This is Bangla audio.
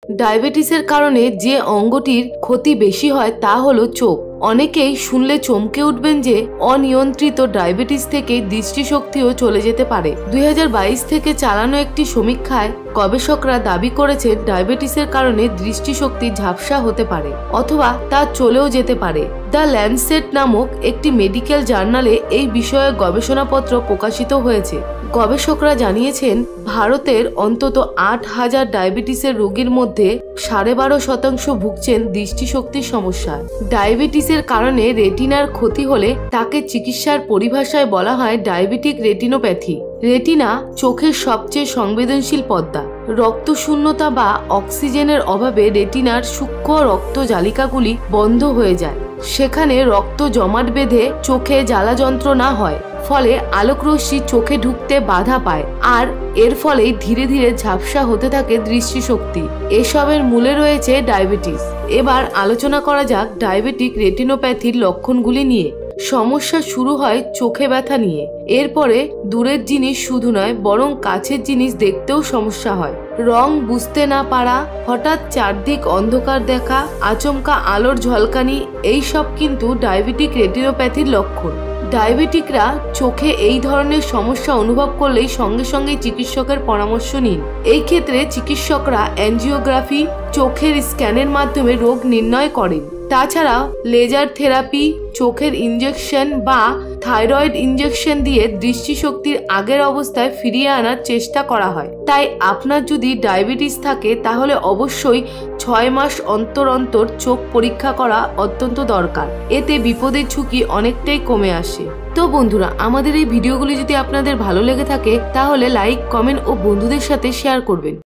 ডায়াবেটিসের কারণে যে অঙ্গটির ক্ষতি বেশি হয় তা হলো চোখ। অনেকেই শুনলে চমকে উঠবেন যে অনিয়ন্ত্রিত ডায়াবেটিস থেকে দৃষ্টিশক্তিও চলে যেতে পারে। 2022 থেকে চালানো একটি সমীক্ষায় গবেষকরা দাবি করেছেন ডায়াবেটিসের কারণে দৃষ্টিশক্তি ঝাপসা হতে পারে অথবা তা চলেও যেতে পারে। দ্য ল্যান্ডসেট নামক একটি মেডিকেল জার্নালে এই বিষয়ে গবেষণাপত্র প্রকাশিত হয়েছে। গবেষকরা জানিয়েছেন ভারতের অন্তত 8,000 ডায়াবেটিসের রোগীর মধ্যে 12.5% ভুগছেন দৃষ্টিশক্তির সমস্যায়। ডায়াবেটিসের কারণে রেটিনার ক্ষতি হলে তাকে চিকিৎসার পরিভাষায় বলা হয় ডায়াবেটিক রেটিনোপ্যাথি। রেটিনা চোখের সবচেয়ে সংবেদনশীল পর্দা। রক্তশূন্যতা বা অক্সিজেনের অভাবে রেটিনার সূক্ষ্ম রক্ত জালিকাগুলি বন্ধ হয়ে যায়। সেখানে রক্ত জমাট বেঁধে চোখে জ্বালা যন্ত্রণা হয়, ফলে আলোকরশ্মি চোখে ঢুকতে বাধা পায় আর এর ফলেই ধীরে ধীরে ঝাপসা হতে থাকে দৃষ্টিশক্তি। এসবের মূলে রয়েছে ডায়াবেটিস। এবার আলোচনা করা যাক ডায়াবেটিক রেটিনোপ্যাথির লক্ষণগুলি নিয়ে। সমস্যা শুরু হয় চোখে ব্যথা নিয়ে। এরপরে দূরের জিনিস শুধু নয় বরং কাছের জিনিস দেখতেও সমস্যা হয়। রং বুঝতে না পারা, হঠাৎ চারদিক অন্ধকার দেখা, আচমকা আলোর ঝলকানি, এই সব কিন্তু ডায়াবেটিক রেটিনোপ্যাথির লক্ষণ। ডায়াবেটিকরা চোখে এই ধরনের সমস্যা অনুভব করলেই সঙ্গে সঙ্গে চিকিৎসকের পরামর্শ নিন। এই ক্ষেত্রে চিকিৎসকরা অ্যাঞ্জিওগ্রাফি, চোখের স্ক্যানের মাধ্যমে রোগ নির্ণয় করেন। তাছাড়া লেজার থেরাপি, চোখের ইনজেকশন বা থাইরয়েড ইনজেকশন দিয়ে দৃষ্টিশক্তির আগের অবস্থায় ফিরিয়ে আনার চেষ্টা করা হয়। তাই আপনার যদি ডায়াবেটিস থাকে তাহলে অবশ্যই 6 মাস অন্তর অন্তর চোখ পরীক্ষা করা অত্যন্ত দরকার। এতে বিপদের ঝুঁকি অনেকটাই কমে আসে। তো বন্ধুরা, আমাদের এই ভিডিওগুলি যদি আপনাদের ভালো লেগে থাকে তাহলে লাইক, কমেন্ট ও বন্ধুদের সাথে শেয়ার করবেন।